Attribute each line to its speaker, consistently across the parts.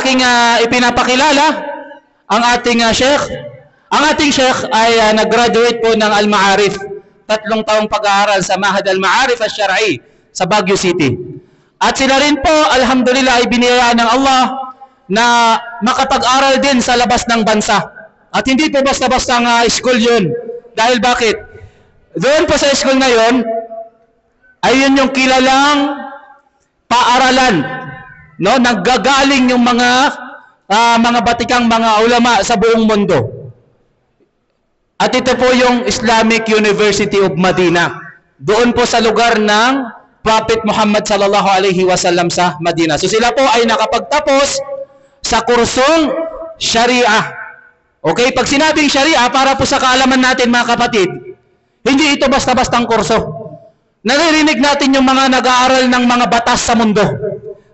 Speaker 1: aking ipinapakilala ang ating sheikh. Ang ating sheikh ay nag-graduate po ng Al-Ma'arif. 3 taong pag-aaral sa Mahad Al-Ma'arif Al-Shar'i sa Baguio City. At sila rin po, alhamdulillah, ay biniyayaan ng Allah na makapag-aral din sa labas ng bansa. At hindi po basta-basta ang school yun. Dahil bakit? Doon po sa school na yun, ay yun yung kilalang paaralan. No? Naggagaling yung mga batikang mga ulama sa buong mundo. At ito po yung Islamic University of Medina. Doon po sa lugar ng Prophet Muhammad sallallahu alaihi wasallam sa Medina. So sila po ay nakapagtapos sa kursong Sharia. Okay, pag sinabing Sharia, para po sa kaalaman natin mga kapatid, hindi ito basta-bastang kurso. Naririnig natin yung mga nag-aaral ng mga batas sa mundo.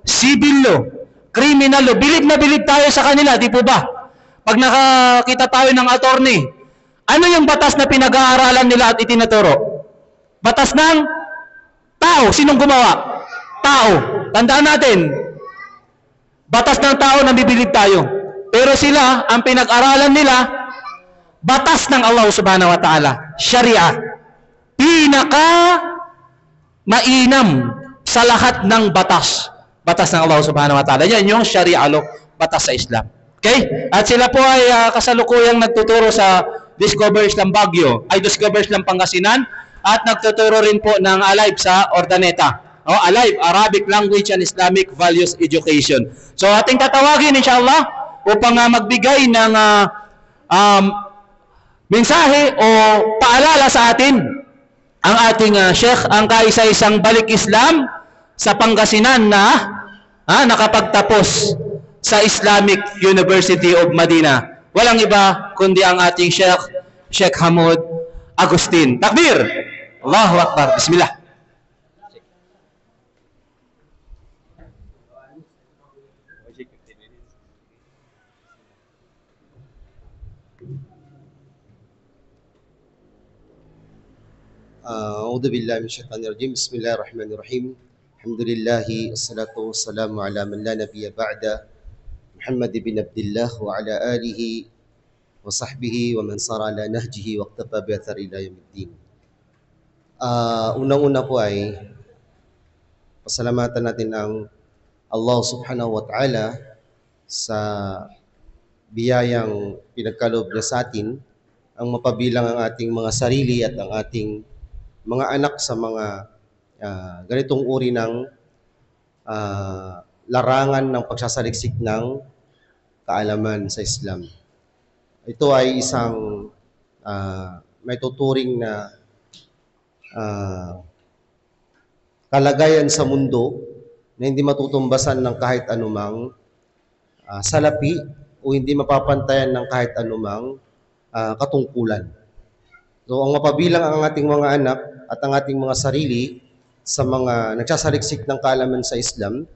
Speaker 1: Civil law, criminal law, bilib na bilib tayo sa kanila, di po ba? Pag nakakita tayo ng attorney, ano yung batas na pinag-aaralan nila at itinuturo? Batas ng tao. Sinong gumawa? Tao. Tandaan natin, batas ng tao na bibilib tayo. Pero sila, ang pinag-aralan nila, batas ng Allah subhanahu wa ta'ala. Sharia. Pinaka mainam sa lahat ng batas. Batas ng Allah subhanahu wa ta'ala. Yan yung Sharia law, batas sa Islam. Okay? At sila po ay kasalukuyang nagtuturo sa Discover Islam Baguio, ay Discover Islam Pangasinan, at nagtuturo rin po ng Alive sa Ordaneta. Alive, Arabic Language and Islamic Values Education. So ating tatawagin inshallah upang magbigay ng mensahe o paalala sa atin ang ating sheikh, ang kaisa-isang balik Islam sa Pangasinan na nakapagtapos sa Islamic University of Medina. Walang iba kundi ang ating Sheikh Hamud Agustin. Takbir! Allahu Akbar. Bismillah.
Speaker 2: A'udzu billahi minasyaitonir rajim. Bismillahirrahmanirrahim. Alhamdulillah, wassalatu wassalamu ala man la nabiyya ba'da, Muhammad bin Abdullah wa ala alihi wa sahbihi wa man sara ala nahjihi wa iqtafa bi athari ila yaumiddin. Unang-una po ay pasalamatan natin ang Allah subhanahu wa ta'ala sa biyayang pinagkaloob niya sa atin, ang mapabilang ang ating mga sarili at ang ating mga anak sa mga ganitong uri ng larangan ng pagsasaliksik ng kaalaman sa Islam. Ito ay isang may tuturing na kalagayan sa mundo na hindi matutumbasan ng kahit anumang salapi o hindi mapapantayan ng kahit anumang katungkulan. So ang mapabilang ang ating mga anak at ang ating mga sarili sa mga nagsasaliksik ng kaalaman sa Islam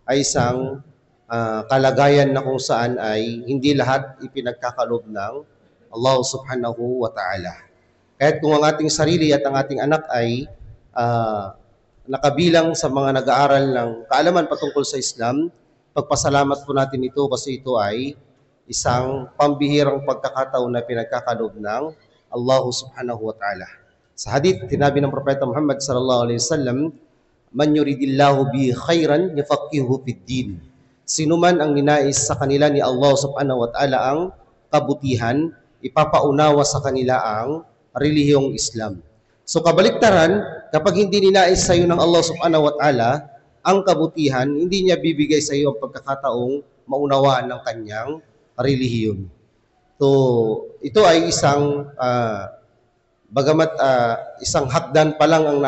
Speaker 2: ay isang kalagayan na kung saan ay hindi lahat ipinagkakaloob ng Allah subhanahu wa ta'ala. Kahit kung ang ating sarili at ang ating anak ay nakabilang sa mga nag-aaral ng kaalaman patungkol sa Islam, pagpasalamat po natin ito kasi ito ay isang pambihirang pagkakataon na pinagkakaloob ng Allah subhanahu wa ta'ala. Sa hadith, tinabi ng Propeta Muhammad sallallahu alaihi wasallam, "Man yuridillahu bi khairan yafaqihuhu fid din." Sino man ang ninais sa kanila ni Allah subhanahu wa ta'ala ang kabutihan, ipapaunawa sa kanila ang relihiyong Islam. So kabaliktaran, kapag hindi ninais sa iyo ng Allah subhanahu wa ta'ala ang kabutihan, hindi niya bibigay sa iyo ang pagkakataong maunawaan ng kanyang relihiyon. So ito ay isang bagamat isang hakdan pa lang ang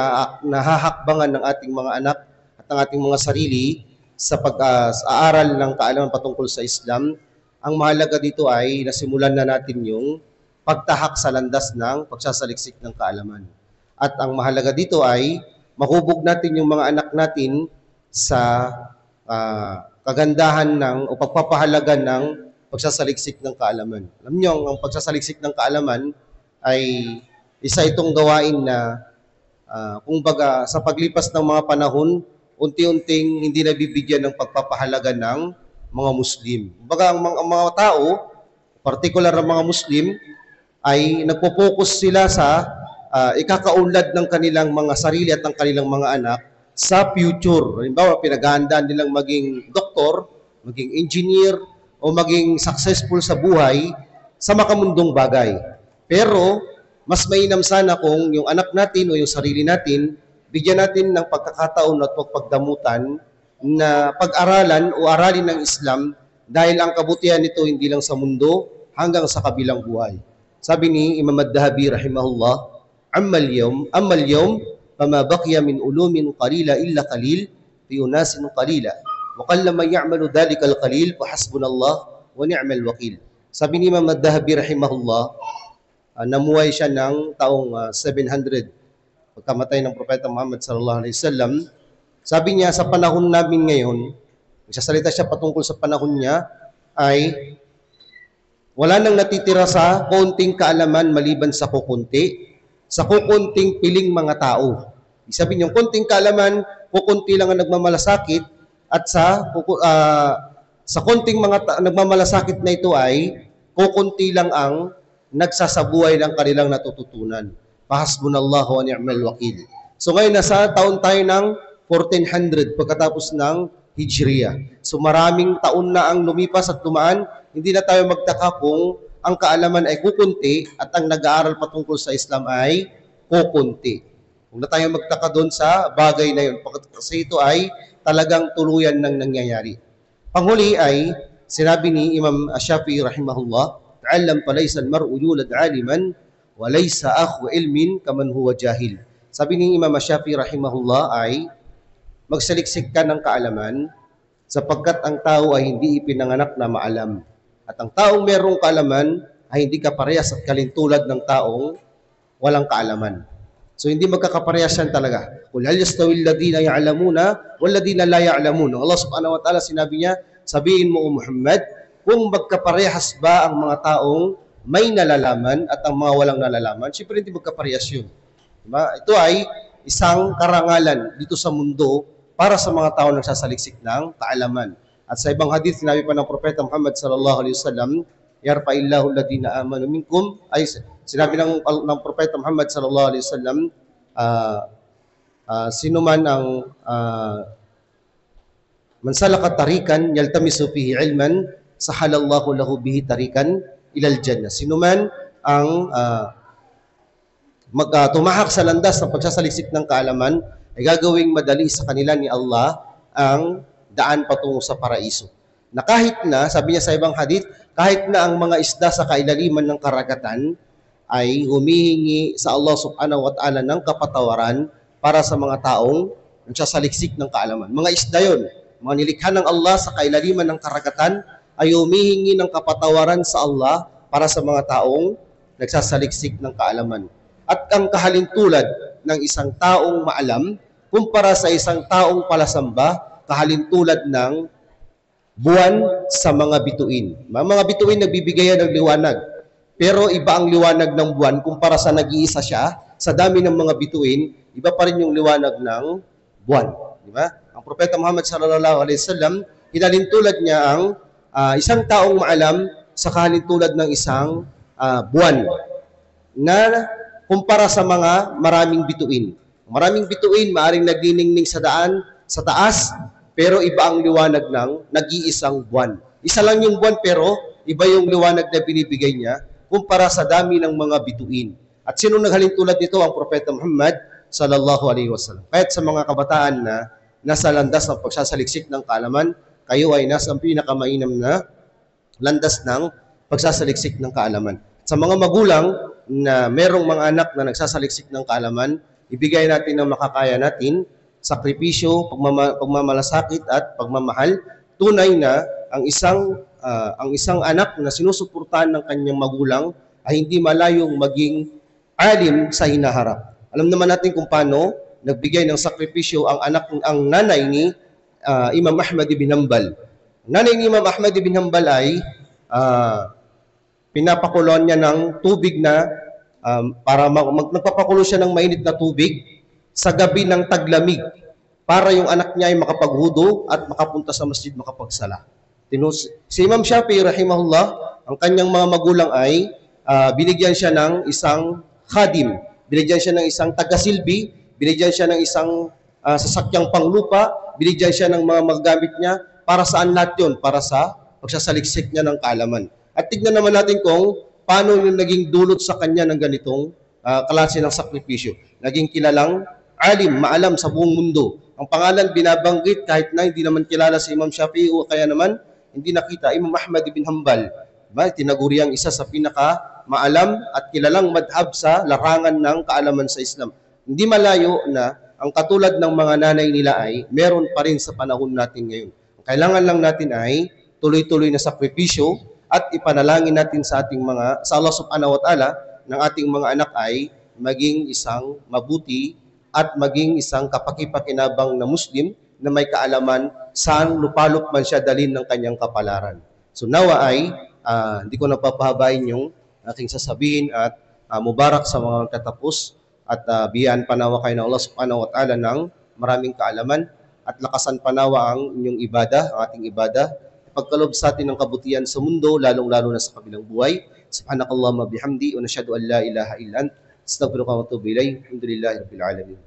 Speaker 2: nahahakbangan ng ating mga anak at ng ating mga sarili sa pag-aaral ng kaalaman patungkol sa Islam, ang mahalaga dito ay nasimulan na natin yung pagtahak sa landas ng pagsasaliksik ng kaalaman. At ang mahalaga dito ay mahubog natin yung mga anak natin sa kagandahan ng o pagpapahalaga ng pagsasaliksik ng kaalaman. Alam niyo, ang pagsasaliksik ng kaalaman ay isa itong gawain na kumbaga sa paglipas ng mga panahon, unti-unting hindi nabibigyan ng pagpapahalaga ng mga Muslim. Kumbaga ang mga tao, particular na mga Muslim, ay nagpo-focus sila sa ikakaunlad ng kanilang mga sarili at ng kanilang mga anak sa future. Halimbawa, pinaghahandaan nilang maging doktor, maging engineer, o maging successful sa buhay sa makamundong bagay. Pero, mas mainam sana kung yung anak natin o yung sarili natin, bigyan natin ng pagkakataon at pagdamutan na pag-aralan o aralin ng Islam dahil ang kabutihan nito hindi lang sa mundo hanggang sa kabilang buhay. Sabi ni Imam Ad-Dhahabi rahimahullah, Ammal yawm, fama baqiya min ulumin qalila illa qalil, fi unasin qalila. Wa qallama ya'malu dhalika al-qalil, fa hasbunallah wa ni'mal wakil. Sabi ni Imam Ad-Dhahabi rahimahullah, namuhay siya ng taong 700 pagkamatay ng Propeta Muhammad sallallahu alaihi wasallam. Sabi niya, sa panahon namin ngayon, nagsasalita siya patungkol sa panahon niya, ay wala nang natitira sa konting kaalaman maliban sa kukunti, sa kukunting piling mga tao. Sabi niyo, konting kaalaman, kukunti lang ang nagmamalasakit, at sa konting mga nagmamalasakit na ito ay kukunti lang ang nagsasabuhay ng kanilang natututunan. Fahasbunallahu wa ni'mal wakil. So ngayon, nasa taon tayo ng 1400 pagkatapos ng Hijriya. So maraming taon na ang lumipas at dumaan, hindi na tayo magtaka kung ang kaalaman ay kukunti at ang nag-aaral patungkol sa Islam ay kukunti. Huwag na tayo magtaka doon sa bagay na yun, kasi ito ay talagang tuluyan ng nangyayari. Panghuli ay sinabi ni Imam Ash-Shafi'i rahimahullah, ta'allam falaysa al-mar'u yulad 'aliman wa laysa akhu ilmin kaman huwa jahil. Sabi ni Imam Ash-Shafi'i rahimahullah ay magsaliksik ka ng kaalaman sapagkat ang tao ay hindi ipinanganak na maalam. At ang taong merong kaalaman ay hindi kaparehas at kalintulad ng taong walang kaalaman. So hindi magkakaparehas yan talaga. Qul hal yastawi alladhina ya'lamuna wal ladina la ya'lamun. Allah subhanahu wa ta'ala sinabi niya, sabihin mo o Muhammad, kung magkaparehas ba ang mga taong may nalalaman at ang mga walang nalalaman, siyempre hindi magkaparehas yun. Diba? Ito ay isang karangalan dito sa mundo para sa mga tao nagsasaliksik ng kaalaman. At sa ibang hadith, sinabi pa ng Propeta Muhammad sallallahu alaihi wasallam, yarfa'illahu alladhina amanu minkum, ay sinabi ng Propeta Muhammad sallallahu alaihi wasallam, sino man ang man salaka tarikan yaltamisu fihi ilman sahalallahu lahu bihi tarikan ilal jannah. Sino man ang tumahak sa landas ng pagsasaliksik ng kaalaman ay gagawing madali sa kanila ni Allah ang daan patungo sa paraiso. Na kahit na, sabi niya sa ibang hadith, kahit na ang mga isda sa kailaliman ng karagatan ay humihingi sa Allah subhanahu wa ta'ala ng kapatawaran para sa mga taong nagsasaliksik ng kaalaman. Mga isda yun, mga nilikha ng Allah sa kailaliman ng karagatan ay humihingi ng kapatawaran sa Allah para sa mga taong nagsasaliksik ng kaalaman. At ang kahalintulad ng isang taong maalam kumpara sa isang taong palasamba, kahalintulad ng buwan sa mga bituin. Mga bituin nagbibigay ng liwanag. Pero iba ang liwanag ng buwan kumpara sa nag-iisa siya. Sa dami ng mga bituin, iba pa rin yung liwanag ng buwan. Di ba? Ang Propeta Muhammad sallallahu alaihi wasallam, hinalintulad niya ang isang taong maalam sa kahalintulad ng isang buwan na kumpara sa mga maraming bituin. Maraming bituin, maaring nagniningning sa daan, sa taas, pero iba ang liwanag ng nag-iisang buwan. Isa lang yung buwan, pero iba yung liwanag na binibigay niya kumpara sa dami ng mga bituin. At sino naghalintulad nito? Ang Propeta Muhammad sallallahu alaihi wasallam. Kahit sa mga kabataan na nasa landas ng pagsasaliksik ng kaalaman, kayo ay nasa pinakamainam na landas ng pagsasaliksik ng kaalaman. Sa mga magulang na merong mga anak na nagsasaliksik ng kaalaman, ibigay natin ang makakaya natin, sakripisyo, pagmamalasakit at pagmamahal. Tunay na ang isang anak na sinusuportahan ng kanyang magulang ay hindi malayong maging alim sa hinaharap. Alam naman natin kung paano nagbigay ng sakripisyo ang nanay ni Imam Ahmad ibn Hanbal. Nanay ni Imam Ahmad ibn Hanbal ay pinapakuloan niya ng tubig na nagpapakulo siya ng mainit na tubig sa gabi ng taglamig para yung anak niya ay makapaghudo at makapunta sa masjid makapagsala. Si Imam Shafi'i rahimahullah, ang kanyang mga magulang ay binigyan siya ng isang khadim, binigyan siya ng isang tagasilbi, binigyan siya ng isang sasakyang panglupa, binigyan siya ng mga magagamit niya. Para saan lahat yun? Para sa pagsasaliksik niya ng kaalaman. At tignan naman natin kung paano yung naging dulot sa kanya ng ganitong klase ng sakripisyo. Naging kilalang alim, maalam sa buong mundo. Ang pangalan binabanggit kahit na hindi naman kilala si Imam Shafi'i o kaya naman hindi nakita, Imam Ahmad ibn Hanbal. Diba? Tinaguri ang isa sa pinaka maalam at kilalang madhab sa larangan ng kaalaman sa Islam. Hindi malayo na ang katulad ng mga nanay nila ay meron pa rin sa panahon natin ngayon. Ang kailangan lang natin ay tuloy-tuloy na sakripisyo at ipanalangin natin sa Allah subhanahu wa ta'ala ng ating mga anak ay maging isang mabuti at maging isang kapaki-pakinabang na Muslim na may kaalaman saan lupalop man siya dalhin ng kanyang kapalaran. So nawa ay hindi ko napapahabain yung aking sasabihin at mubarak sa mga tatapos at biyaan panawa kayo ng Allah subhanahu wa ta'ala ng maraming kaalaman at lakasan panawa ang inyong ibadah, ang ating ibadah. Pagkalob sa atin ng kabutihan sa mundo, lalong-lalo na sa kabilang buhay. Subhanakallahumma bihamdi wa nashhadu an la ilaha illa ant astaghfiruka wa atubu ilayk. Alhamdulillahirabbil alamin.